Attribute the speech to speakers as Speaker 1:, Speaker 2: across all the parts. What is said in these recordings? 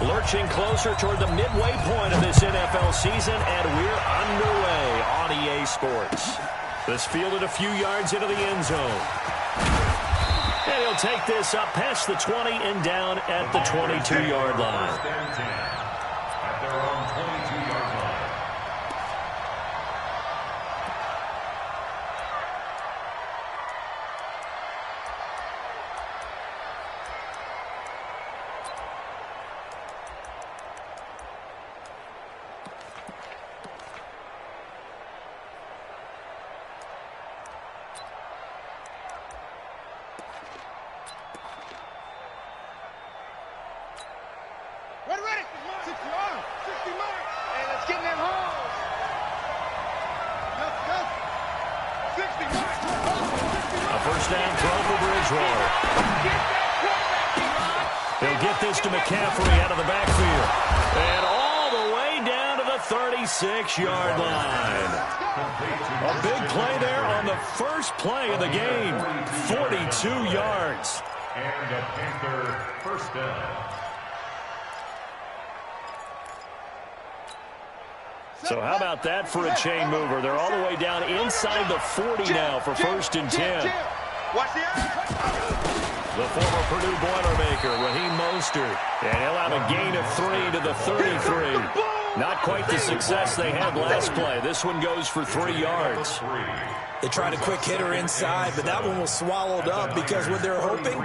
Speaker 1: Lurching closer toward the midway point of this NFL season, and we're underway on EA Sports. This fielded a few yards into the end zone. And he'll take this up past the 20 and down at the 22-yard line.
Speaker 2: At their own 22-yard line.
Speaker 3: Ready. 60 yards. 60 marks. And let's get in them holes. Yes. 60 marks. 60 marks.
Speaker 1: A first down throw for Bridgewater. He'll get this to McCaffrey out of the backfield. And all the way down to the 36-yard line. A big play there on the first play of the game. 42 yards.
Speaker 2: And a Panther first down.
Speaker 1: So how about that for a chain mover? They're all the way down inside the 40 now for first and 10. The former Purdue Boilermaker, Raheem Mostert. And he'll have a gain of 3 to the 33. Not quite the success they had last play. This one goes for 3 yards.
Speaker 4: They tried a quick hitter inside, but that one was swallowed up because what they're hoping,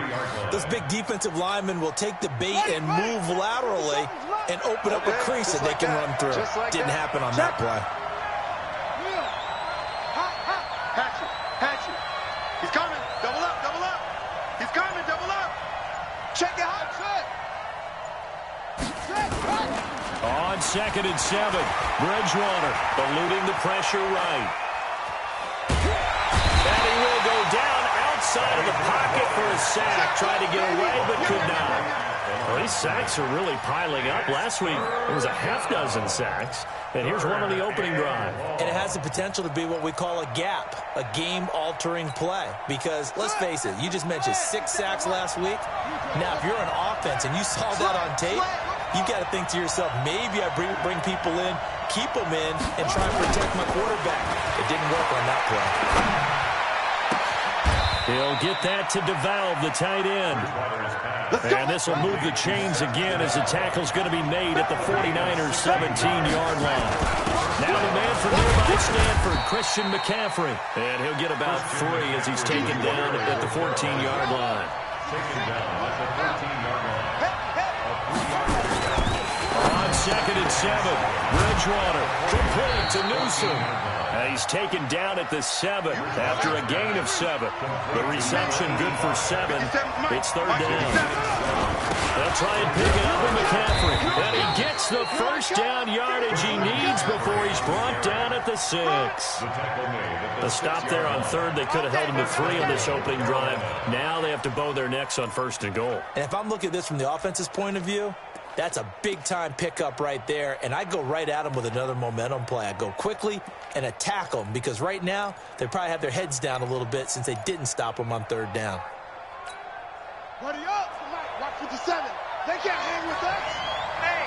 Speaker 4: those big defensive linemen will take the bait and move laterally and open up a crease that they can run through. Didn't happen on that play.
Speaker 3: Patch it. He's coming. Double up. He's coming. Double up. Check it out.
Speaker 1: On 2nd and 7, Bridgewater eluding the pressure right. And he will go down outside of the pocket for a sack. Tried to get away, but could not. Well, these sacks are really piling up. Last week, it was a half-dozen sacks. And here's one on the opening drive.
Speaker 4: And it has the potential to be what we call a gap, a game-altering play. Because, let's face it, you just mentioned 6 sacks last week. Now, if you're an offense and you saw that on tape, you've got to think to yourself, maybe I bring people in, keep them in, and try and protect my quarterback. It didn't work on that play.
Speaker 1: He'll get that to DeValve, the tight end. And this will move the chains again as the tackle's going to be made at the 49ers' 17-yard line. Now the man from nearby Stanford, Christian McCaffrey. And he'll get about 3 as he's taken down at the 14-yard line.
Speaker 2: Taken down at the 14-yard line.
Speaker 1: On 2nd and 7, Bridgewater complete to Newsom. He's taken down at the 7 after a gain of 7. The reception good for 7. It's 3rd down. They'll try and pick it up with McCaffrey. And he gets the first down yardage he needs before he's brought down at the 6. The stop there on 3rd. They could have held him to 3 on this opening drive. Now they have to bow their necks on 1st and goal.
Speaker 4: And if I'm looking at this from the offense's point of view, that's a big-time pickup right there, and I go right at them with another momentum play. I go quickly and attack them because right now they probably have their heads down a little bit since they didn't stop them on 3rd down.
Speaker 3: Buddy up. Watch 57. They can't hang with us. Hey,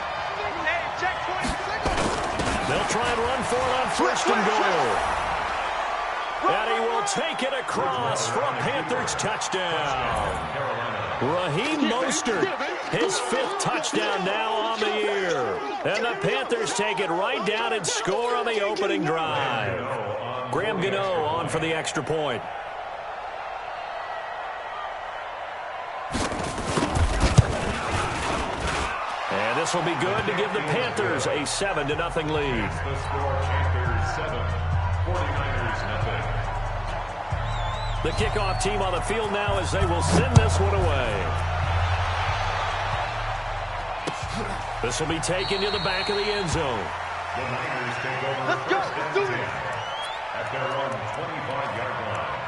Speaker 3: check 20 seconds.
Speaker 1: They'll try and run for it on 1st and goal. And he will take it across for a Panthers touchdown. Raheem Mostert, his 5th touchdown now on the year. And the Panthers take it right down and score on the opening drive. Graham Gano on for the extra point. And this will be good to give the Panthers a 7-0 lead.
Speaker 2: The score, Panthers 7, 49ers nothing.
Speaker 1: The kickoff team on the field now as they will send this one away. This will be taken to the back of the end zone.
Speaker 2: The Niners take over first and 10 at their own 25-yard line.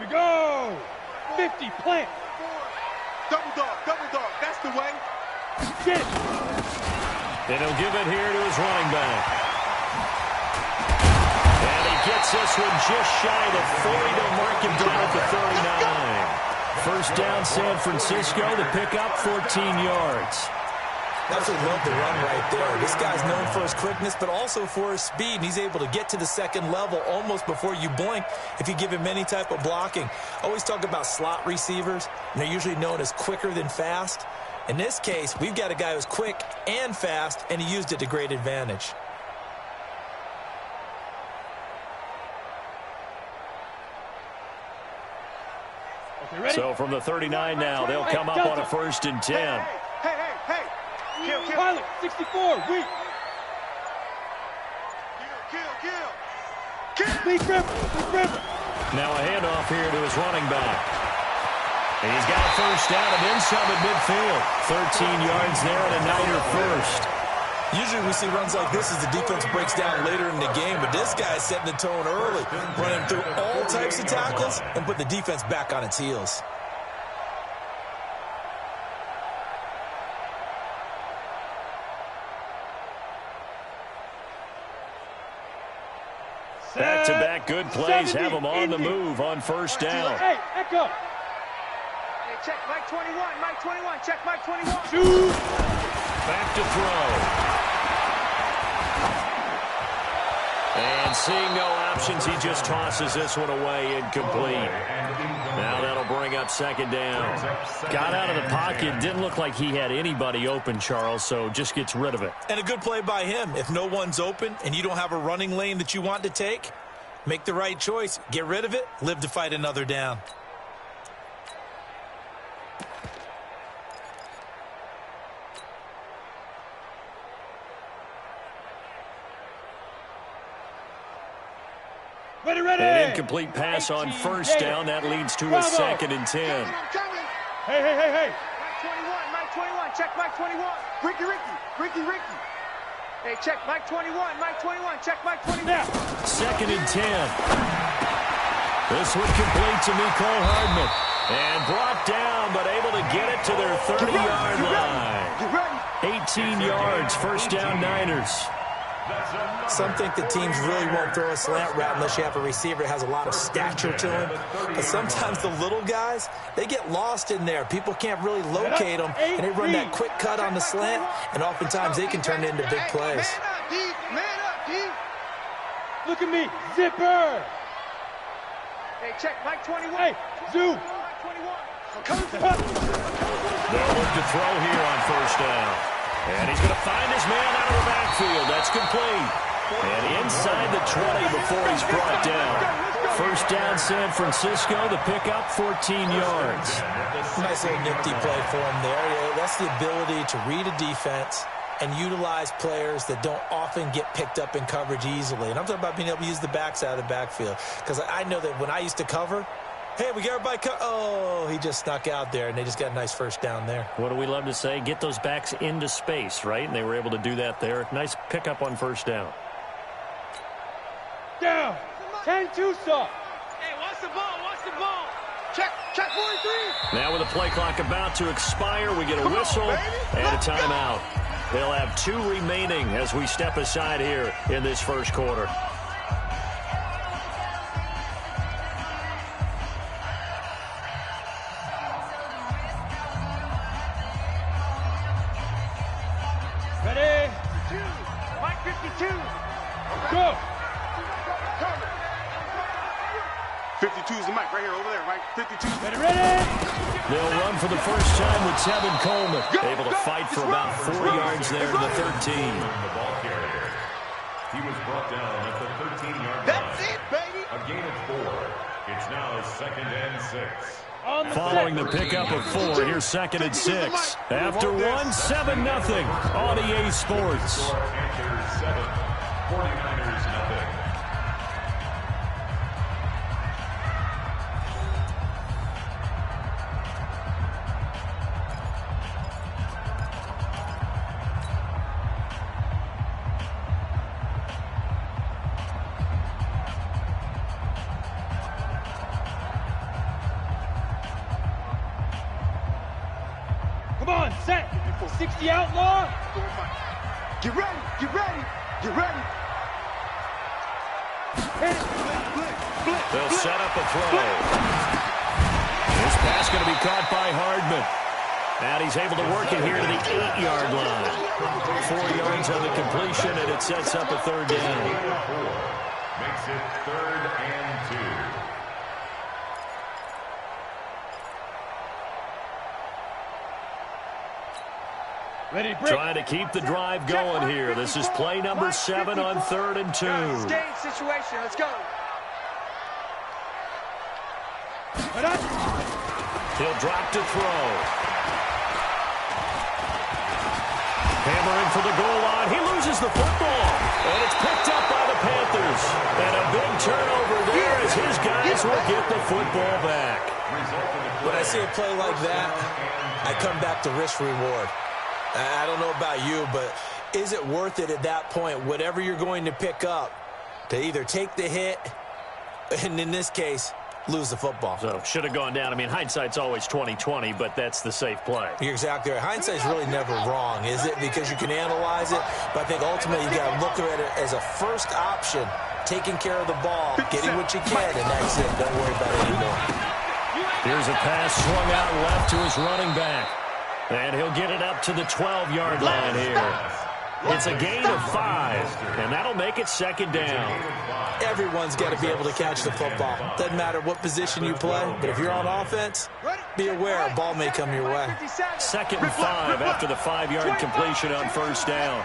Speaker 3: we go. 50, plant. Double dog, that's the way. Get it.
Speaker 1: And he'll give it here to his running back. And he gets this one just shy of 40 to mark him down at the 39. First down, San Francisco, to pick up 14 yards.
Speaker 4: Absolutely love the run right there. This guy's known for his quickness, but also for his speed. And he's able to get to the second level almost before you blink if you give him any type of blocking. I always talk about slot receivers, and they're usually known as quicker than fast. In this case, we've got a guy who's quick and fast, and he used it to great advantage.
Speaker 3: Okay,
Speaker 1: so from the 39 now, they'll come up on a 1st and 10.
Speaker 3: Hey. Kill. Pilot, 64, weak. Kill. Big River.
Speaker 1: Now a handoff here to his running back. And he's got a first down and then some at midfield. 13 yards there and a Niner first.
Speaker 4: Usually we see runs like this as the defense breaks down later in the game, but this guy's setting the tone early, running through all types of tackles and put the defense back on its heels.
Speaker 1: Back-to-back good plays have them on the move on first down.
Speaker 3: Hey, echo.
Speaker 5: Hey, check Mike 21, check Mike 21.
Speaker 3: Shoot.
Speaker 1: Back to throw. And seeing no options, he just tosses this one away incomplete. Now that'll bring up 2nd down. Got out of the pocket. Didn't look like he had anybody open, Charles, so just gets rid of it.
Speaker 4: And a good play by him. If no one's open and you don't have a running lane that you want to take, make the right choice. Get rid of it. Live to fight another down.
Speaker 3: Ready.
Speaker 1: An incomplete pass on first down. That leads to a 2nd and 10.
Speaker 3: Hey.
Speaker 5: Mike 21, check Mike 21. Ricky. Hey, check Mike 21, check Mike 21.
Speaker 3: Now.
Speaker 1: 2nd and 10. This one complete to Mecole Hardman. And brought down, but able to get it to their 30-yard line. 18 yards, first down Niners.
Speaker 4: Some think the teams really won't throw a slant route unless you have a receiver that has a lot of stature to him. But sometimes the little guys, they get lost in there. People can't really locate them, and they run that quick cut on the slant, and oftentimes they can turn it into big plays.
Speaker 5: Man up, D.
Speaker 3: Look at me, zipper.
Speaker 5: Hey, check Mike 21.
Speaker 3: Hey, zoom.
Speaker 1: They'll look to throw here on first down. And he's going to find his man out of the backfield. That's complete. And inside the 20 before he's brought down. First down, San Francisco. The pickup, 14 yards.
Speaker 4: Nice little nifty play for him there. Yeah, that's the ability to read a defense and utilize players that don't often get picked up in coverage easily. And I'm talking about being able to use the backs out of the backfield. Because I know that when I used to cover, hey, we got everybody oh, he just snuck out there, and they just got a nice first down there.
Speaker 1: What do we love to say? Get those backs into space, right? And they were able to do that there. Nice pickup on first down.
Speaker 3: Down. 10-2 stop.
Speaker 5: Hey, what's the ball? Check 43.
Speaker 1: Now with the play clock about to expire, we get a whistle and a timeout. They'll have 2 remaining as we step aside here in this first quarter.
Speaker 3: Ready?
Speaker 5: Mike 52.
Speaker 3: Go.
Speaker 6: 52's the mic right here, over there, Mike. 52.
Speaker 3: Ready?
Speaker 1: They'll run for the first time with Tevin Coleman. Able to fight for about 4 yards there to the 13.
Speaker 2: The ball carrier. He was brought down at the 13-yard line.
Speaker 5: That's it, baby.
Speaker 2: A gain of 4. It's now 2nd and 6.
Speaker 1: Following the pickup of 4, here's 2nd and 6. After 1, 7-0 on EA Sports.
Speaker 2: Panthers 7, 49ers nothing.
Speaker 5: on, set. 60 outlaw.
Speaker 3: Get ready, get ready, get ready.
Speaker 1: They'll set up a throw. This pass going to be caught by Hardman. And he's able to work it here to the 8-yard line. 4 yards on the completion, and it sets up a third down.
Speaker 2: Makes it 3rd and 2.
Speaker 5: Ready, break.
Speaker 1: Trying to keep the drive going here. This is play number 7 on 3rd and 2.
Speaker 5: Stage situation. Let's go.
Speaker 1: He'll drop to throw. Hammering for the goal line. He loses the football. And it's picked up by the Panthers. And a big turnover there as his guys will get the football back.
Speaker 4: When I see a play like that, I come back to risk reward. I don't know about you, but is it worth it at that point, whatever you're going to pick up, to either take the hit, and in this case, lose the football?
Speaker 1: So, should have gone down. I mean, hindsight's always 20/20, but that's the safe play.
Speaker 4: You're exactly right. Hindsight's really never wrong, is it? Because you can analyze it, but I think ultimately you got to look at it as a first option, taking care of the ball, getting what you can, and that's it. Don't worry about it anymore.
Speaker 1: Here's a pass swung out left to his running back. And he'll get it up to the 12-yard line here. It's a gain of 5, and that'll make it 2nd down.
Speaker 4: Everyone's got to be able to catch the football. Doesn't matter what position you play, but if you're on offense, be aware a ball may come your way.
Speaker 1: 2nd and 5 after the 5-yard completion on 1st down.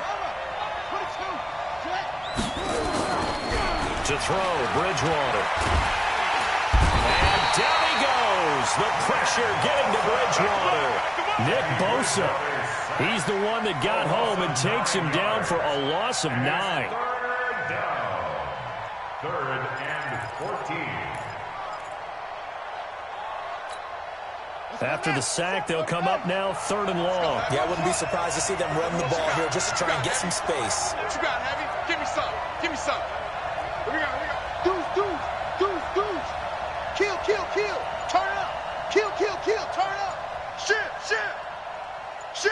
Speaker 1: To throw, Bridgewater. And down he goes. The pressure getting to Bridgewater. Nick Bosa, he's the one that got home and takes him down for a loss of 9.
Speaker 2: 3rd down. 3rd and 14.
Speaker 1: After the sack, they'll come up now 3rd and long.
Speaker 4: Yeah, I wouldn't be surprised to see them run the ball here just to try and get some space.
Speaker 3: What you got, Heavy? Give me some. Give me some. Here we go, here we go. Dudes. Kill. Turn up. Kill. Turn up. Shit.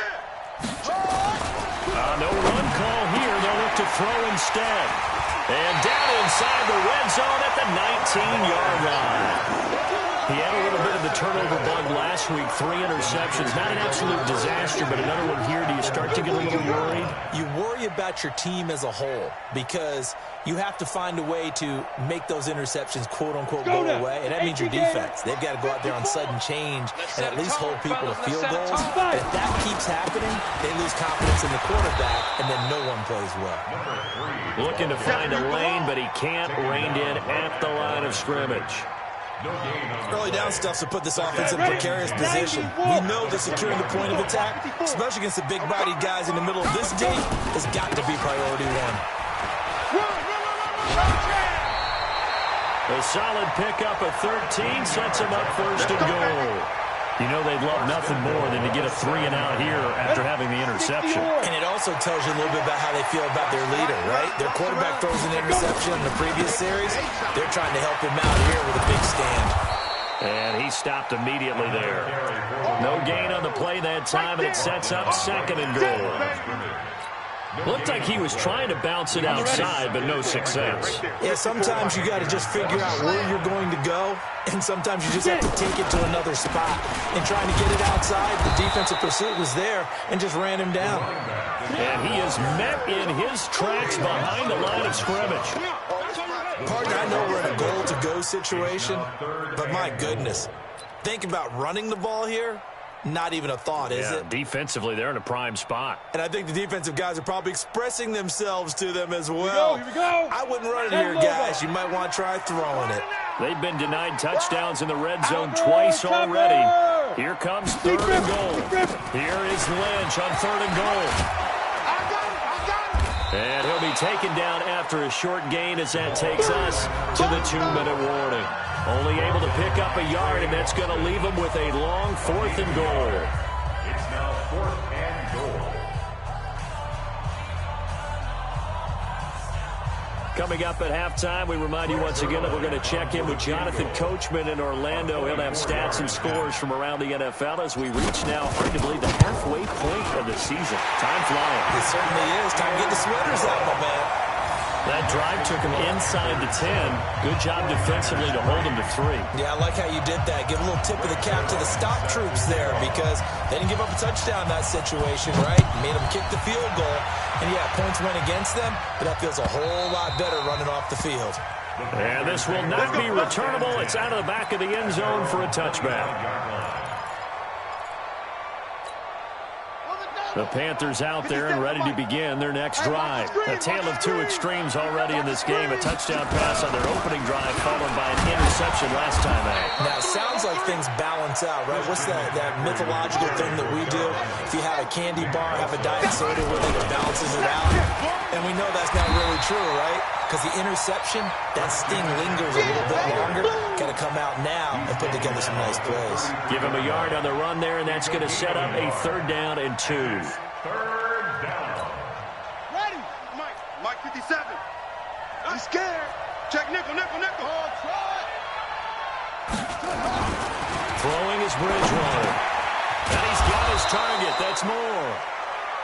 Speaker 1: No run call here. They'll look to throw instead. And down inside the red zone at the 19-yard line. He had a little bit of the turnover bug last week. 3 interceptions. Not an absolute disaster, but another one here. Do you start to get a little worried?
Speaker 4: You worry about your team as a whole because you have to find a way to make those interceptions, quote-unquote, go away. And that means your defense. They've got to go out there on sudden change and at least hold people to field goals. And if that keeps happening, they lose confidence in the quarterback, and then no one plays well.
Speaker 1: Looking to find a lane, but he can't. Reined in at the line of scrimmage.
Speaker 4: Early down stuff to put this offense in a precarious position. We know that securing the point of attack, especially against the big-bodied guys in the middle of this game, has got to be priority 1.
Speaker 1: A solid pickup of 13 sets him up 1st and goal. You know they'd love nothing more than to get a 3-and-out here after having the interception.
Speaker 4: And it also tells you a little bit about how they feel about their leader, right? Their quarterback throws an interception in the previous series. They're trying to help him out here with a big stand.
Speaker 1: And he stopped immediately there. No gain on the play that time, and it sets up 2nd and goal. Looked like he was trying to bounce it outside, but no success.
Speaker 4: Yeah, sometimes you got to just figure out where you're going to go, and sometimes you just have to take it to another spot. And trying to get it outside, the defensive pursuit was there and just ran him down.
Speaker 1: And he is met in his tracks behind the line of scrimmage.
Speaker 4: Partner, I know we're in a goal-to-go situation, but my goodness, think about running the ball here. Not even a thought, is it?
Speaker 1: Defensively, they're in a prime spot.
Speaker 4: And I think the defensive guys are probably expressing themselves to them as well.
Speaker 5: Here we go.
Speaker 4: I wouldn't run it here, guys. You might want to try throwing it.
Speaker 1: They've been denied touchdowns in the red zone twice already. Here comes 3rd and goal. Here is Lynch on 3rd and goal. And he'll be taken down after a short gain as that takes us to the 2-minute warning. Only able to pick up a yard, and that's going to leave him with a long 4th and goal.
Speaker 2: It's now 4th and goal.
Speaker 1: Coming up at halftime, we remind you once again that we're going to check in with Jonathan Coachman in Orlando. He'll have stats and scores from around the NFL as we reach now, arguably, the halfway point of the season. Time flying.
Speaker 4: It certainly is. Time to get the sweaters out, my man.
Speaker 1: That drive took him inside the 10. Good job defensively to hold him to 3.
Speaker 4: Yeah, I like how you did that. Give a little tip of the cap to the stop troops there because they didn't give up a touchdown in that situation, right? Made them kick the field goal. And, yeah, points went against them, but that feels a whole lot better running off the field.
Speaker 1: And this will not be returnable. It's out of the back of the end zone for a touchback. The Panthers out there and ready to begin their next drive. A tale of two extremes already in this game. A touchdown pass on their opening drive followed by an interception last time out.
Speaker 4: Now, it sounds like things balance out, right? What's that mythological thing that we do? If you have a candy bar, have a diet soda with it, it balances it out. And we know that's not really true, right? Because the interception, that sting lingers a little bit longer. Got to come out now and put together some nice plays.
Speaker 1: Give him a yard on the run there, and that's going to set up a 3rd down and 2.
Speaker 2: 3rd down.
Speaker 3: Ready. Mike 57. I'm scared. Check nickel. Oh, try.
Speaker 1: Throwing is Bridgewater. And he's got his target. That's Moore.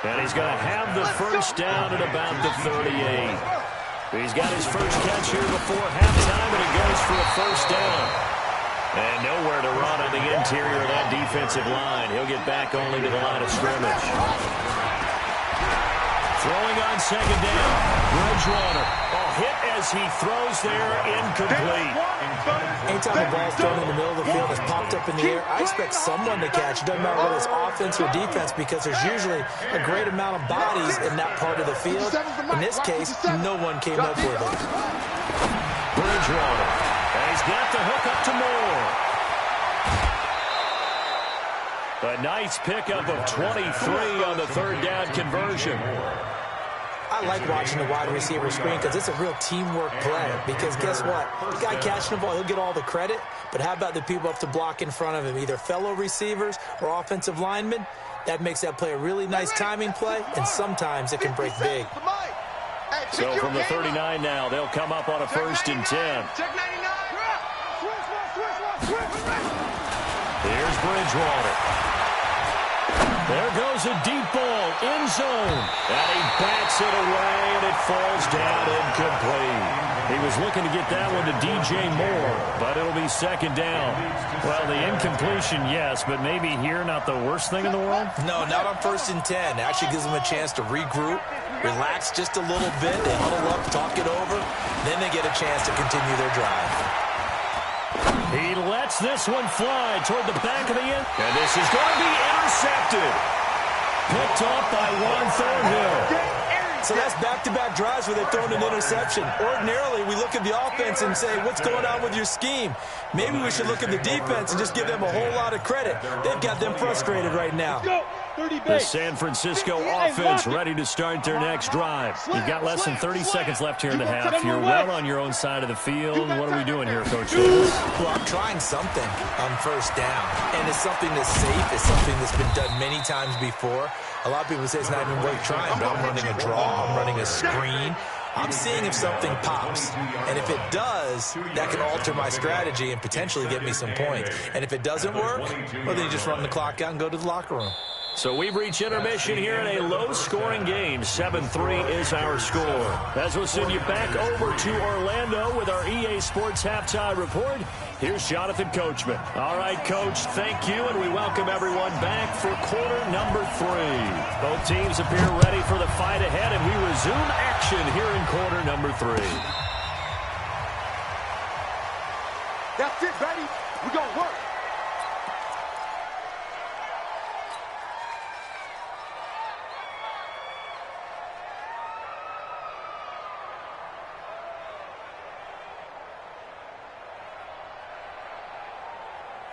Speaker 1: And he's going to have the first down at about the 38. He's got his first catch here before halftime, and he goes for a first down. And nowhere to run on the interior of that defensive line. He'll get back only to the line of scrimmage. Throwing on 2nd down, Bridgewater. Hit as he throws there, incomplete.
Speaker 4: Anytime the ball's thrown in the middle of the field, it's popped up in the air, I expect someone to catch. It doesn't matter whether it's offense or defense because there's usually a great amount of bodies in that part of the field. In this case, no one came up with it.
Speaker 1: Bridgewater. And he's got the hook up to Moore. A nice pickup of 23 on the 3rd down conversion.
Speaker 4: I like watching the wide receiver screen because it's a real teamwork play. Because guess what? The guy catching the ball, he'll get all the credit. But how about the people up to block in front of him, either fellow receivers or offensive linemen? That makes that play a really nice timing play, and sometimes it can break big.
Speaker 1: So from the 39 now, they'll come up on a 1st and 10.
Speaker 3: Check 99.
Speaker 1: Here's Bridgewater. There goes a deep ball, end zone. And he bats it away, and it falls down incomplete. He was looking to get that one to DJ Moore, but it'll be 2nd down. Well, the incompletion, yes, but maybe here not the worst thing in the world?
Speaker 4: No, not on 1st and 10. It actually gives them a chance to regroup, relax just a little bit. They huddle up, talk it over. Then they get a chance to continue their drive.
Speaker 1: He lets this one fly toward the back of the end. And this is going to be intercepted. Picked off by Juan Thornhill.
Speaker 4: So that's back-to-back drives where they've thrown an interception. Ordinarily, we look at the offense and say, what's going on with your scheme? Maybe we should look at the defense and just give them a whole lot of credit. They've got them frustrated right now.
Speaker 1: The San Francisco offense ready to start their next drive. You've got less than 30 seconds left here in the half. You're well on your own side of the field. What are we doing here, Coach Davis?
Speaker 4: Well, I'm trying something on 1st down. And it's something that's safe. It's something that's been done many times before. A lot of people say it's not even worth trying, but I'm running a draw. I'm running a screen. I'm seeing if something pops. And if it does, that can alter my strategy and potentially get me some points. And if it doesn't work, well, then you just run the clock out and go to the locker room.
Speaker 1: So we've reached intermission here in a low-scoring game. 7-3 is our score. As we'll send you back over to Orlando with our EA Sports Halftime Report, here's Jonathan Coachman. All right, Coach, thank you, and we welcome everyone back for quarter number 3. Both teams appear ready for the fight ahead, and we resume action here in quarter number 3.
Speaker 3: That's it, baby. We're going to work.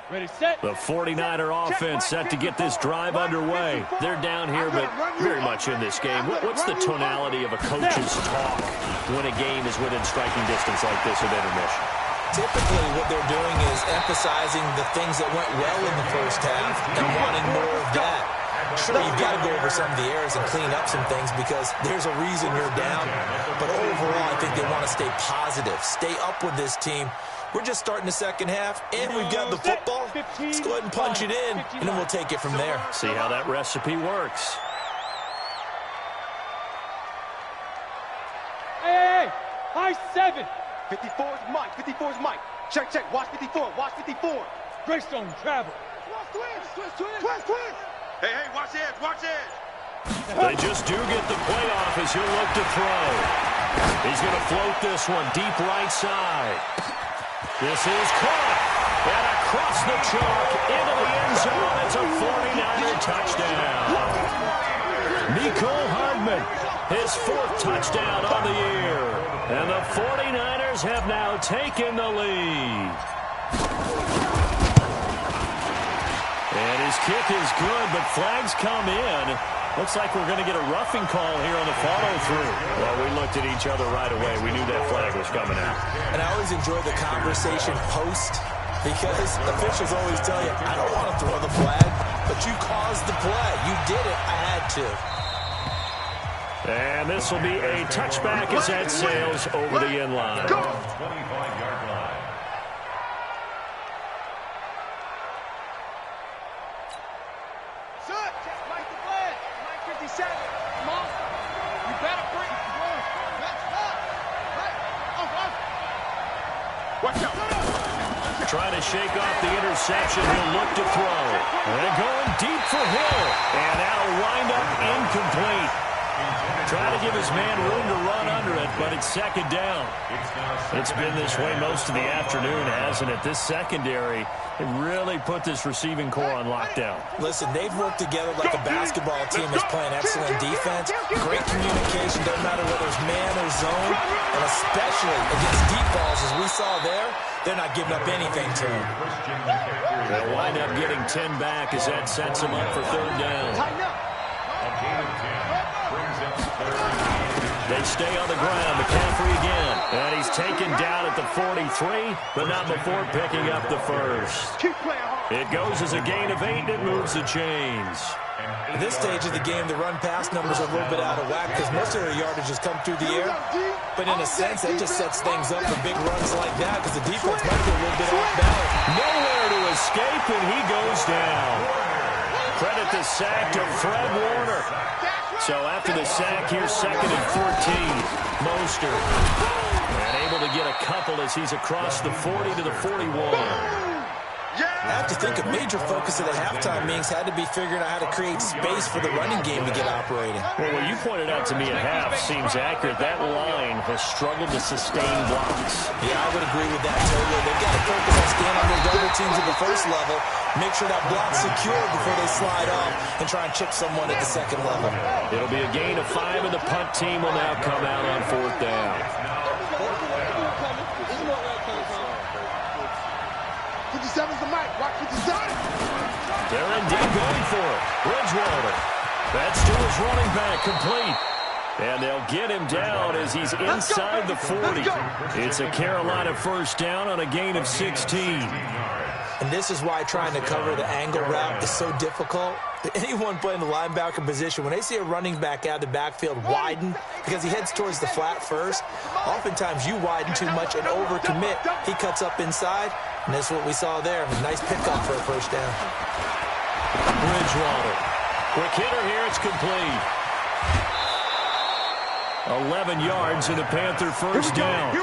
Speaker 5: Ready, set.
Speaker 1: The 49er offense set to get this drive underway. They're down here, but very much in this game. What's the tonality of a coach's talk when a game is within striking distance like this at intermission?
Speaker 4: Typically, what they're doing is emphasizing the things that went well in the first half and wanting more of that. Sure, you've got to go over some of the errors and clean up some things because there's a reason you're down. But overall, I think they want to stay positive, stay up with this team. We're just starting the second half, and we've got the football. Let's go ahead and punch it in, and then we'll take it from there.
Speaker 1: See how that recipe works.
Speaker 5: Hey, high 7.
Speaker 3: 54 is Mike. 54 is Mike. Check, check. Watch 54. Watch 54.
Speaker 5: Greystone, travel.
Speaker 3: Twist. Hey, watch the edge. Watch the edge.
Speaker 1: They just do get the play off as he'll look to throw. He's going to float this one deep right side. This is caught. And across the chalk into the end zone. It's a 49er touchdown. Mecole Hardman, his 4th touchdown on the year. And the 49ers have now taken the lead. And his kick is good, but flags come in. Looks like we're going to get a roughing call here on the follow-through. Well, we looked at each other right away. We knew that flag was coming out.
Speaker 4: And I always enjoy the conversation post because officials always tell you, I don't want to throw the flag, but you caused the play. You did it. I had to.
Speaker 1: And this will be a touchback as that sails over the end line.
Speaker 2: 25-yard line.
Speaker 5: Mike the flag. Mike 57. Come on. You better bring it.
Speaker 3: Watch out.
Speaker 1: Trying to shake off the interception. He'll look to throw. And going deep for Hill. And that'll wind up incomplete. Trying to give his man room to run under it, but it's second down. It's been this way most of the afternoon, hasn't it? This secondary, it really put this receiving core on lockdown.
Speaker 4: Listen, they've worked together like a basketball team that's playing excellent defense. Great communication, doesn't matter whether it's man or zone. And especially against deep balls, as we saw there, they're not giving up anything to him.
Speaker 1: They'll wind up getting 10 back as that sets them up for third down. They stay on the ground. McCaffrey again. And he's taken down at the 43, but not before picking up the first. It goes as a gain of 8, and it moves the chains.
Speaker 4: At this stage of the game, the run-pass numbers are a little bit out of whack because most of their yardage has come through the air. But in a sense, that just sets things up for big runs like that because the defense might be a little bit off balance.
Speaker 1: Nowhere to escape, and he goes down. Credit the sack to Fred Warner. So after the sack, here's 2nd and 14. Mostert. And able to get a couple as he's across the 40 to the 41.
Speaker 4: I have to think a major focus of the halftime meetings had to be figuring out how to create space for the running game to get operating.
Speaker 1: Well, what you pointed out to me at half seems accurate. That line has struggled to sustain blocks.
Speaker 4: Yeah, I would agree with that totally. They've got to focus on staying on their double teams at the first level, make sure that block's secure before they slide off, and try and chip someone at the second level.
Speaker 1: It'll be a gain of 5, and the punt team will now come out on 4th down.
Speaker 3: 57's the mic. Watch 57.
Speaker 1: They're indeed going for it. Bridgewater. That's to his running back, complete. And they'll get him down as he's inside the 40. It's a Carolina first down on a gain of 16.
Speaker 4: And this is why trying to cover the angle route is so difficult. Anyone playing the linebacker position, when they see a running back out of the backfield widen, because he heads towards the flat first, oftentimes you widen too much and overcommit. He cuts up inside, and that's what we saw there. A nice pickup for a first down.
Speaker 1: Bridgewater. Quick hitter here, it's complete. 11 yards and a Panther first down.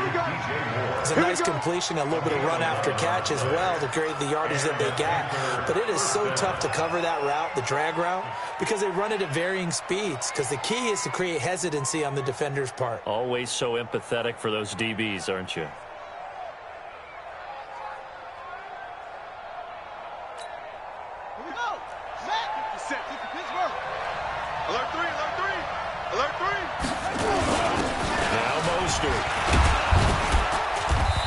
Speaker 4: It's a nice completion, a little bit of run after catch as well to create the yardage that they got. But it is so tough to cover that route, the drag route, because they run it at varying speeds. Because the key is to create hesitancy on the defender's part.
Speaker 1: Always so empathetic for those DBs, aren't you?
Speaker 3: Here we go. Set. Pittsburgh. Alert 3. Alert 3. Alert 3.
Speaker 1: Now Mostert.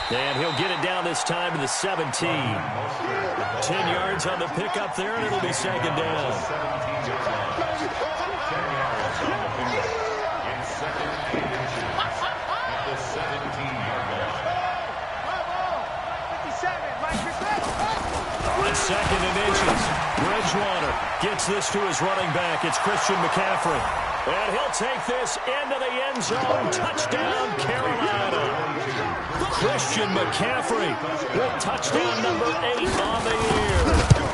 Speaker 1: And he'll get it down this time to the 17. 10 yards on the pickup there, and it'll be second down.
Speaker 2: 17 yards. 10 yards on the pickup. It's 2nd and inches at the 17-yard line.
Speaker 5: 57, Mike 57.
Speaker 1: On 2nd and inches, Bridgewater gets Hands this to his running back. It's Christian McCaffrey. And he'll take this into the end zone. Touchdown, Carolina. Christian McCaffrey with touchdown number 8 on the year.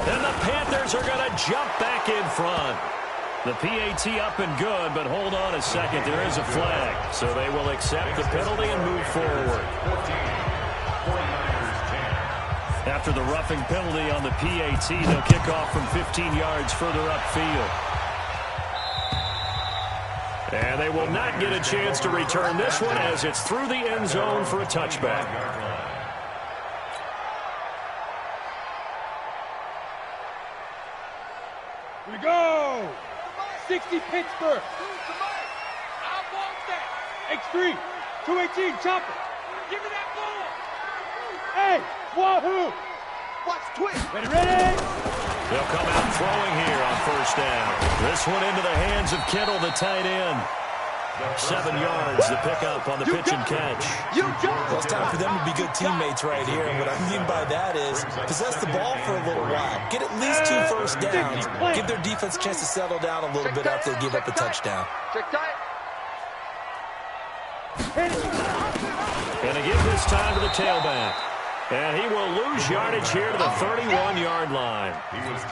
Speaker 1: And the Panthers are going to jump back in front. The PAT up and good, but hold on a second. There is a flag. So they will accept the penalty and move forward. After the roughing penalty on the PAT, they'll kick off from 15 yards further upfield. And they will not get a chance to return this one as it's through the end zone for a touchback.
Speaker 5: Here we go. 60 Pittsburgh. I want that. X3. 218. Chopper. Give me that ball. Hey, Wahoo.
Speaker 3: Watch twist.
Speaker 5: Ready.
Speaker 1: They'll come out throwing here on first down. This one into the hands of Kittle, the tight end. 7 yards, the pickup on the pitch and catch.
Speaker 4: Well, it's time for them to be good teammates right here. And what I mean by that is possess the ball for a little while. Get at least 2 first downs. Give their defense a chance to settle down a little bit after they give up a touchdown.
Speaker 1: And to give this time to the tailback. And he will lose yardage here to the 31-yard line.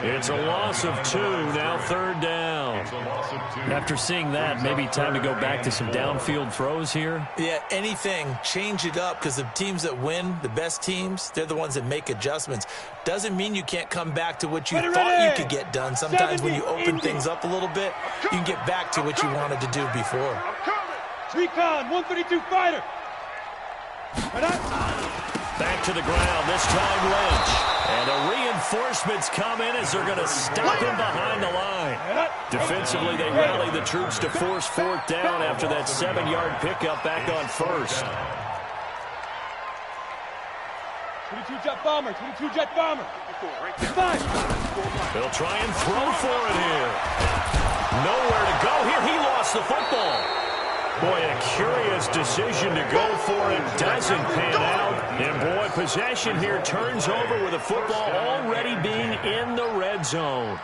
Speaker 1: It's a loss of 2, now third down. After seeing that, maybe time to go back to some downfield throws here.
Speaker 4: Yeah, anything. Change it up because the teams that win, the best teams, they're the ones that make adjustments. Doesn't mean you can't come back to what you thought you could get done. Sometimes when you open things up a little bit, you can get back to what you wanted to do before.
Speaker 5: Recon, 132 fighter.
Speaker 1: Back to the ground, this time Lynch. And the reinforcements come in as they're going to stop him behind the line. Defensively, they rally the troops to force fourth down after that 7-yard pickup back on first.
Speaker 5: 22 jet bomber, 22 jet bomber.
Speaker 1: They'll try and throw for it here. Nowhere to go here. He lost the football. Boy, a curious decision to go for it. Doesn't pan out. And boy, possession here turns over with the football already being in the red zone.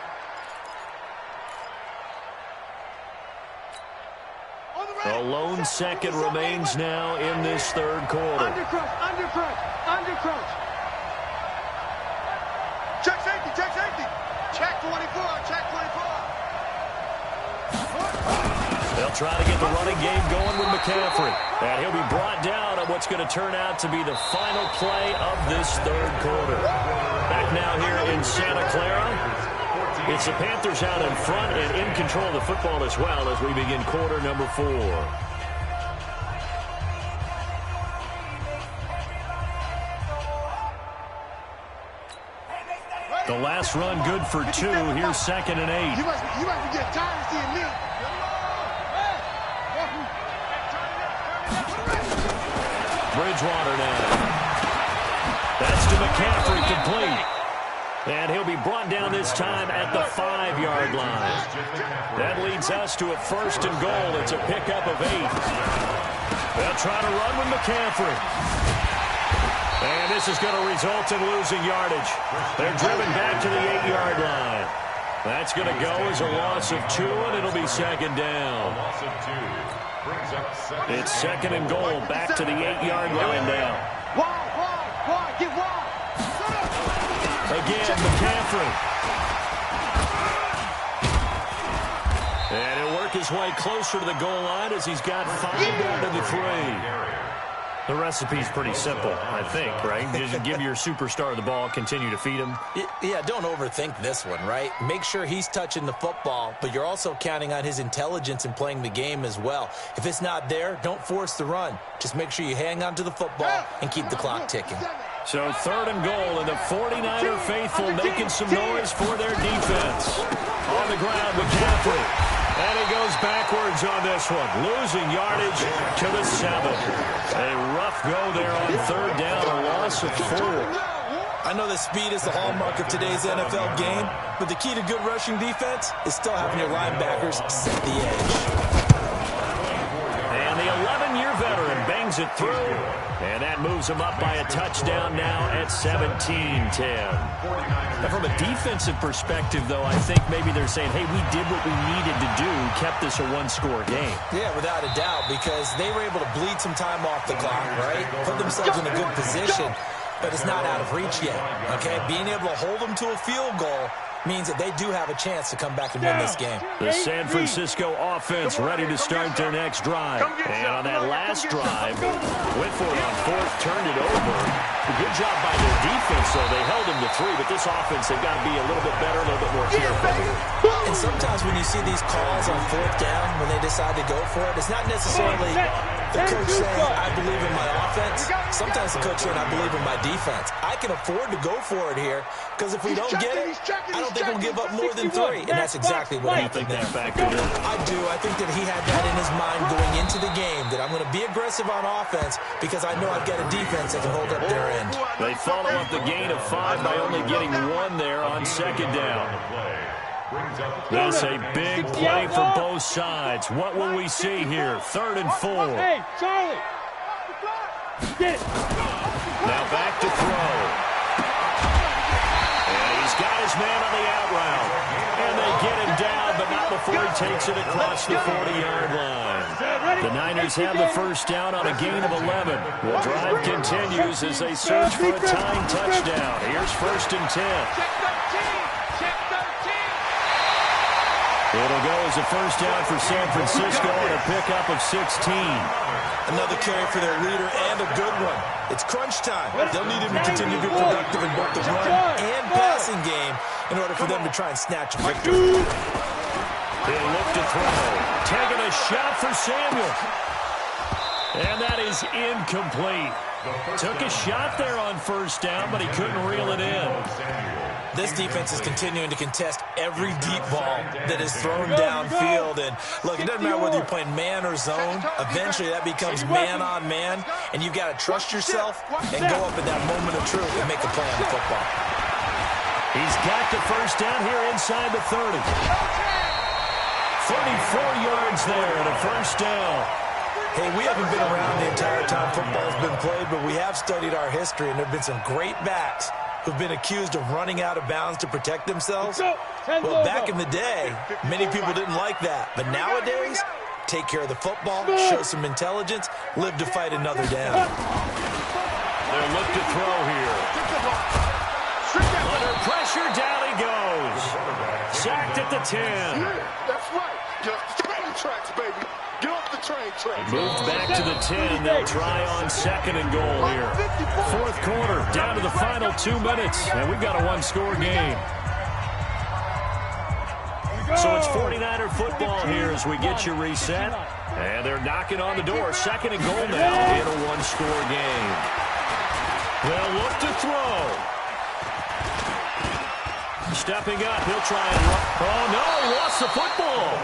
Speaker 1: A lone second remains now in this third quarter.
Speaker 3: Undercrunch. Check safety. Check 24.
Speaker 1: They'll try to get the running game going with McCaffrey. And he'll be brought down on what's going to turn out to be the final play of this third quarter. Back now here in Santa Clara. It's the Panthers out in front and in control of the football as well as we begin quarter number 4. The last run good for 2. Here's 2nd and 8.
Speaker 3: You must be getting tired of seeing me.
Speaker 1: Bridgewater now. That's to McCaffrey, complete. And he'll be brought down this time at the 5-yard line. That leads us to a 1st and goal. It's a pickup of 8. They'll try to run with McCaffrey. And this is going to result in losing yardage. They're driven back to the 8-yard line. That's going to go as a loss of 2, and it'll be 2nd down. It's 2nd and goal, back to the 8-yard line now.
Speaker 3: Wide, get wide.
Speaker 1: Again, McCaffrey. And he'll work his way closer to the goal line as he's got 5 down to the 3. The recipe's pretty simple, I think, right? Just give your superstar the ball, continue to feed him.
Speaker 4: Yeah, don't overthink this one, right? Make sure he's touching the football, but you're also counting on his intelligence in playing the game as well. If it's not there, don't force the run. Just make sure you hang on to the football and keep the clock ticking.
Speaker 1: So 3rd and goal, and the 49er faithful making some noise for their defense. On the ground, McCaffrey. And he goes backwards on this one, losing yardage to the 7. A rough go there on 3rd down, a loss of 4.
Speaker 4: I know that speed is the hallmark of today's NFL game, but the key to good rushing defense is still having your linebackers set the edge.
Speaker 1: And the 11-year veteran bangs swings it through, and that moves them up by a touchdown now at 17-10. Now, from a defensive perspective, though, I think maybe they're saying, hey, we did what we needed to do, kept this a one-score game.
Speaker 4: Yeah, without a doubt, because they were able to bleed some time off the clock, right? Put themselves in a good position, but it's not out of reach yet, okay? Being able to hold them to a field goal means that they do have a chance to come back and win this game.
Speaker 1: The San Francisco offense ready to start their next drive. And on that last drive, went for it on fourth, turned it over. Good job by their defense, though. They held them to 3, but this offense, they've got to be a little bit better, a little bit more careful.
Speaker 4: And sometimes when you see these calls on fourth down, when they decide to go for it, it's not necessarily the coach saying, I believe in my offense. Sometimes the coach saying, I believe in my defense. I can afford to go for it here, because if we don't get it, I don't think we'll give up more than 3. And that's exactly what happened there. I do. I think that he had that in his mind going into the game, that I'm going to be aggressive on offense because I know I've got a defense that can hold up their end.
Speaker 1: They follow up the gain of 5 by only getting 1 there on second down. That's a big play for both sides. What will we see here? 3rd and 4.
Speaker 5: Hey, Charlie. Get it.
Speaker 1: Now back to throw. And he's got his man on the out route. And they get him down, but not before he takes it across the 40-yard line. The Niners have the first down on a gain of 11. The drive continues as they search for a tying touchdown. Here's 1st and 10. It'll go as a first down for San Francisco and a pickup of 16.
Speaker 4: Another carry for their leader and a good one. It's crunch time. They'll need him to continue to be productive in both the run and passing game in order for them to try and snatch a victory.
Speaker 1: He'll look to throw. Taking a shot for Samuel. And that is incomplete. Took a shot there on first down, but he couldn't reel it in.
Speaker 4: This defense is continuing to contest every deep ball that is thrown downfield. And look, it doesn't matter whether you're playing man or zone. Eventually, that becomes man on man. And you've got to trust yourself and go up at that moment of truth and make a play on the football.
Speaker 1: He's got the first down here inside the 30. 34 yards there and a first down.
Speaker 4: Hey, we haven't been around the entire time football's been played, but we have studied our history, and there have been some great backs who've been accused of running out of bounds to protect themselves. Well, back in the day, many people didn't like that. But nowadays, take care of the football, show some intelligence, live to fight another down.
Speaker 1: They'll look to throw here. Under pressure, down he goes. Sacked at the 10.
Speaker 3: That's right. Get off the train tracks, baby. Get off the train tracks.
Speaker 1: Moved back to the 10. They'll try on 2nd and goal here. 4th quarter, down to the final 2 minutes, and we've got a one-score game. So it's 49er football here as we get you reset. And they're knocking on the door. 2nd and goal now in a one-score game. They'll look to throw. Stepping up, he'll try and run. Oh, no, he lost the football.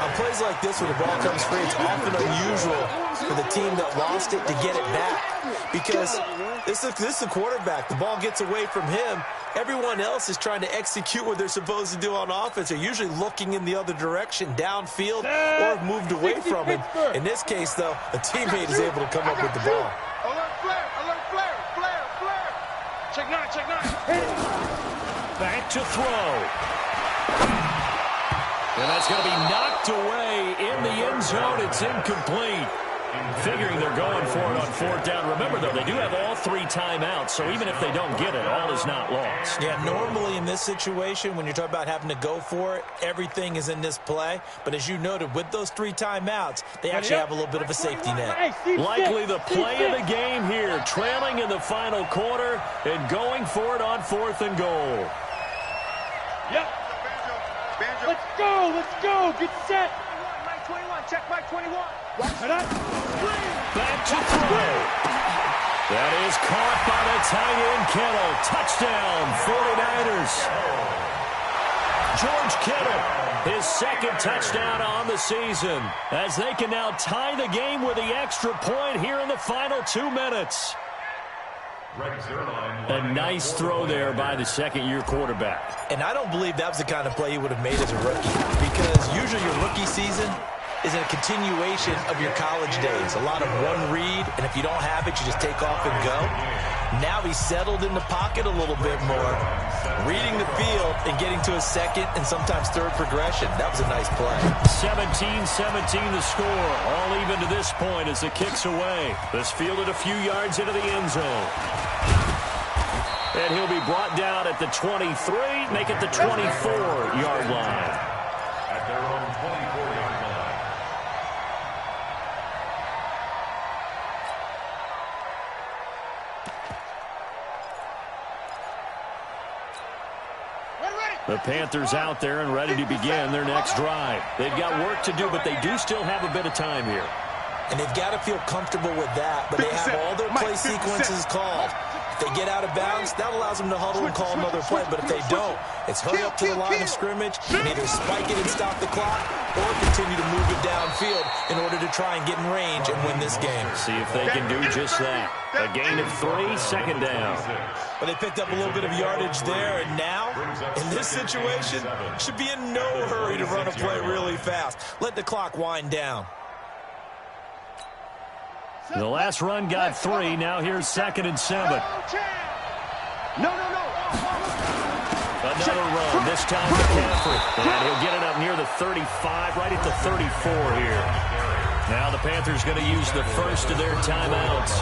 Speaker 4: On plays like this, when the ball comes free, it's often unusual for the team that lost it to get it back. Because this is the quarterback. The ball gets away from him. Everyone else is trying to execute what they're supposed to do on offense. They're usually looking in the other direction, downfield, or have moved away from it. In this case, though, a teammate is able to come up with the ball.
Speaker 3: Alert flare, alert flare, flare, flare. Check 9, check 9.
Speaker 1: Back to throw. And that's going to be knocked away in the end zone. It's incomplete. Figuring they're going for it on 4th down. Remember, though, they do have all 3 timeouts, so even if they don't get it, all is not lost.
Speaker 4: Yeah, normally in this situation, when you're talking about having to go for it, everything is in this play. But as you noted, with those 3 timeouts, they actually have a little bit of a safety net.
Speaker 1: Likely the play of the game here, trailing in the final quarter and going for it on 4th and goal.
Speaker 5: Yep. Let's go, let's go. Get set. Mike 21, check Mike 21.
Speaker 1: Back to throw. That is caught by the tight end, Kittle. Touchdown, 49ers. George Kittle, his 2nd touchdown on the season, as they can now tie the game with the extra point here in the final 2 minutes. A nice throw there by the 2nd-year quarterback.
Speaker 4: And I don't believe that was the kind of play he would have made as a rookie, because usually your rookie season, is a continuation of your college days. A lot of one read, and if you don't have it, you just take off and go. Now he's settled in the pocket a little bit more, reading the field and getting to a second and sometimes third progression. That was a nice play.
Speaker 1: 17-17 the score. All even to this point as it kicks away. This fielded a few yards into the end zone. And he'll be brought down at the 23, make it the 24-yard line.
Speaker 2: At their own 24-yard line.
Speaker 1: The Panthers out there and ready to begin their next drive. They've got work to do, but they do still have a bit of time here.
Speaker 4: And they've got to feel comfortable with that, but they have all their play sequences called. If they get out of bounds, that allows them to huddle and call another play. But if they don't, it's hurry up to the line of scrimmage and either spike it and stop the clock or continue to move it downfield in order to try and get in range and win this game.
Speaker 1: See if they can do just that. A gain of 3, second down.
Speaker 4: Well, they picked up a little bit of yardage there, and now, in this situation, should be in no hurry to run a play really fast. Let the clock wind down.
Speaker 1: The last run got 3. Now here's 2nd and 7.
Speaker 5: No.
Speaker 1: Another run, this time McCaffrey. And he'll get it up near the 35, right at the 34 here. Now the Panthers going to use the first of their timeouts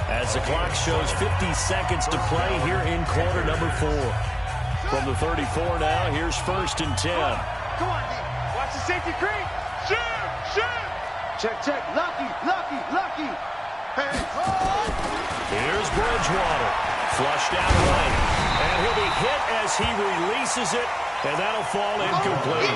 Speaker 1: as the clock shows 50 seconds to play here in quarter number 4. From the 34 now, here's 1st and 10.
Speaker 5: Come on, D. Watch the safety creep. Shoot. Check. Lucky. Hey.
Speaker 1: Here's Bridgewater. Flushed out right. And he'll be hit as he releases it, and that'll fall incomplete.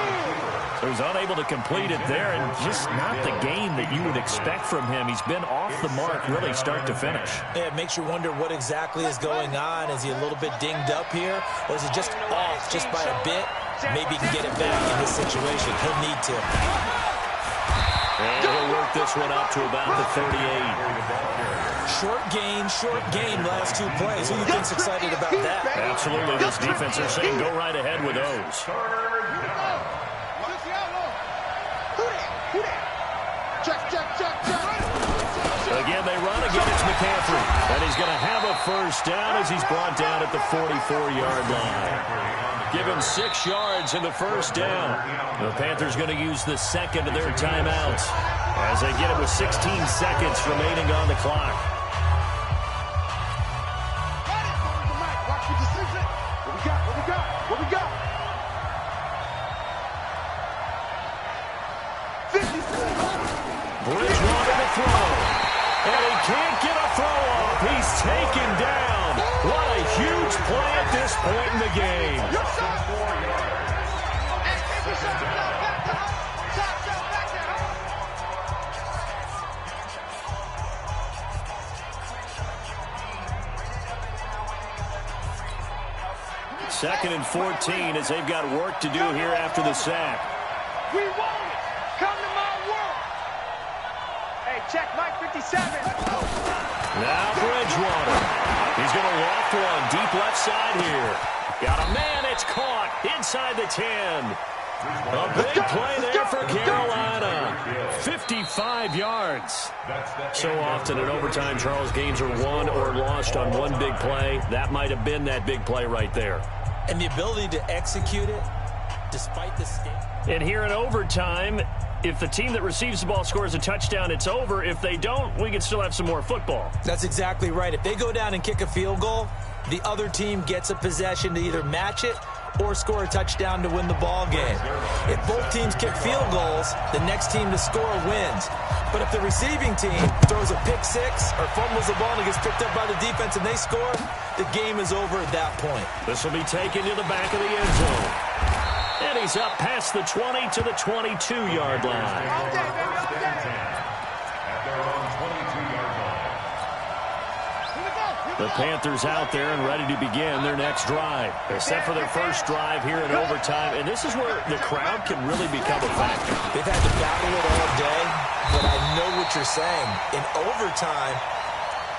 Speaker 1: So he's unable to complete it there, and just not the game that you would expect from him. He's been off the mark really start to finish.
Speaker 4: Yeah, it makes you wonder what exactly is going on. Is he a little bit dinged up here, or is he just off just by a bit? Maybe he can get it back in this situation. He'll need to.
Speaker 1: And he'll work this one up to about the 38.
Speaker 4: Short gain, last 2 plays. Who do you think's excited about that?
Speaker 1: Absolutely. This defense, they're saying go right ahead with those. Again, they run. Again, it's McCaffrey. And he's going to have a first down as he's brought down at the 44-yard line. Give him 6 yards in the first down. The Panthers going to use the second of their timeouts as they get it with 16 seconds remaining on the clock.
Speaker 5: What we got? 50
Speaker 1: Bridgewater to throw. And he can't get a throw off. He's taken down. What a huge play at this point in the game. Second and 14 as they've got work to do here after the sack.
Speaker 5: We want it. Come to my world. Hey, check Mike 57.
Speaker 1: Now Bridgewater. He's going to loft one deep left side here. Got a man. It's caught inside the 10. A big play there for Carolina. 55 yards. So often in overtime, Charles, games are won or lost on one big play. That might have been that big play right there.
Speaker 4: And the ability to execute it despite the state.
Speaker 1: And here in overtime, if the team that receives the ball scores a touchdown, it's over. If they don't, we can still have some more football.
Speaker 4: That's exactly right. If they go down and kick a field goal, the other team gets a possession to either match it or score a touchdown to win the ball game. If both teams kick field goals, the next team to score wins. But if the receiving team throws a pick six or fumbles the ball and it gets picked up by the defense and they score, the game is over at that point.
Speaker 1: This will be taken to the back of the end zone. And he's up past the 20 to the 22-yard line. The Panthers out there and ready to begin their next drive. They're set for their first drive here in overtime, and this is where the crowd can really become a factor.
Speaker 4: They've had to battle it all day, but I know what you're saying. In overtime,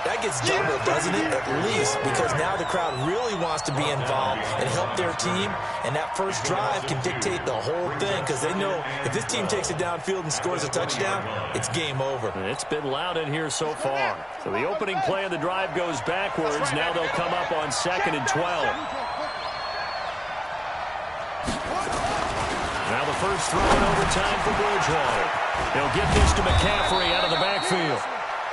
Speaker 4: That gets doubled, doesn't it? At least, because now the crowd really wants to be involved and help their team, and that first drive can dictate the whole thing because they know if this team takes it downfield and scores a touchdown, it's game over.
Speaker 1: It's been loud in here so far. So the opening play of the drive goes backwards. Now they'll come up on 2nd and 12. Now the first throw in overtime for Bridgewater. He'll get this to McCaffrey out of the backfield.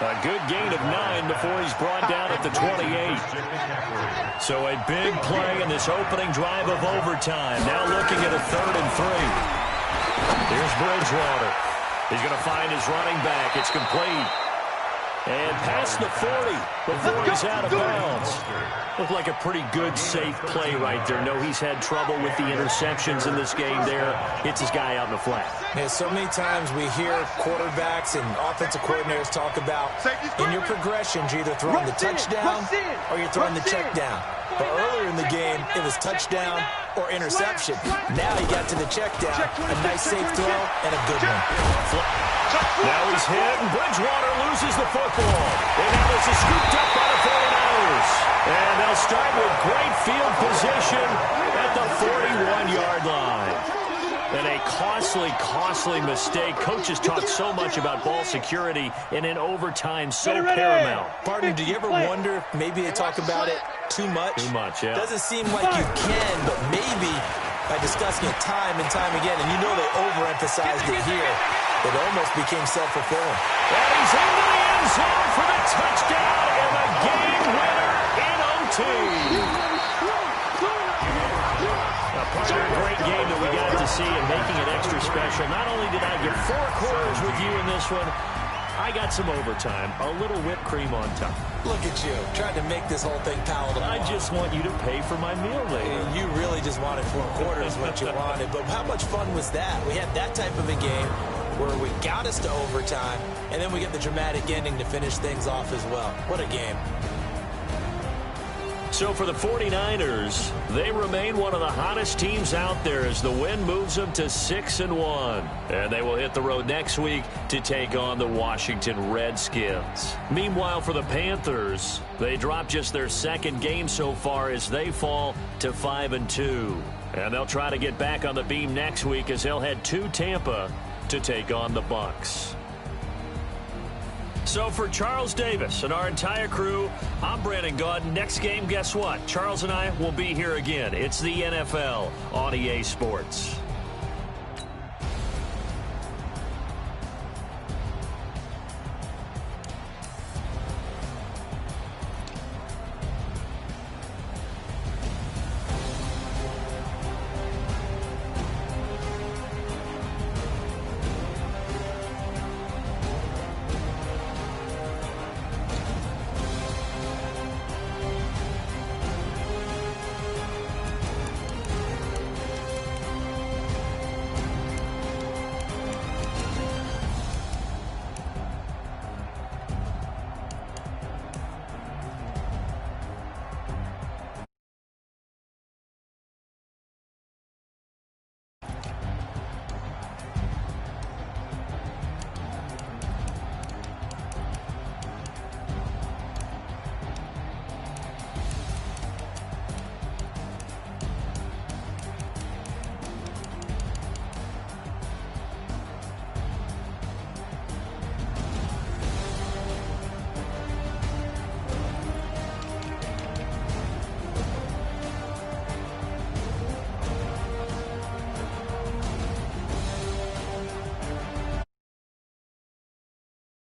Speaker 1: A good gain of 9 before he's brought down at the 28. So a big play in this opening drive of overtime. Now looking at a 3rd and 3. Here's Bridgewater. He's going to find his running back. It's complete. And past the 40 before he's out of bounds. Looked like a pretty good, safe play right there. No, he's had trouble with the interceptions in this game there. Hits his guy out in the flat.
Speaker 4: Yeah, so many times we hear quarterbacks and offensive coordinators talk about in your progressions, you're either throwing the touchdown or you're throwing the check down. But earlier in the game, it was touchdown or interception. Now he got to the check down. A nice safe throw and a good one.
Speaker 1: Now he's hit, and Bridgewater loses the football. And now this is scooped up by the 49ers. And they'll start with great field position at the 41-yard line. And a costly mistake. Coaches talk so much about ball security, and in overtime, so paramount.
Speaker 4: Partner, do you ever wonder if maybe they talk about it too much?
Speaker 1: Too much, yeah.
Speaker 4: Doesn't seem like you can, but maybe by discussing it time and time again, and you know they overemphasized it here, it almost became self-fulfilling.
Speaker 1: And he's into the end zone for the touchdown and the game winner in OT. A great game that we got to see and making it extra special. Not only did I get 4 quarters with you in this one, I got some overtime, a little whipped cream on top.
Speaker 4: Look at you, trying to make this whole thing palatable.
Speaker 1: I just want you to pay for my meal later.
Speaker 4: You really just wanted 4 quarters what you wanted, but how much fun was that? We had that type of a game where we got us to overtime, and then we get the dramatic ending to finish things off as well. What a game.
Speaker 1: So for the 49ers, they remain one of the hottest teams out there as the win moves them to 6-1. And they will hit the road next week to take on the Washington Redskins. Meanwhile, for the Panthers, they dropped just their 2nd game so far as they fall to 5-2. And they'll try to get back on the beam next week as they'll head to Tampa to take on the Bucs. So for Charles Davis and our entire crew, I'm Brandon Gaudin. Next game, guess what? Charles and I will be here again. It's the NFL on EA Sports.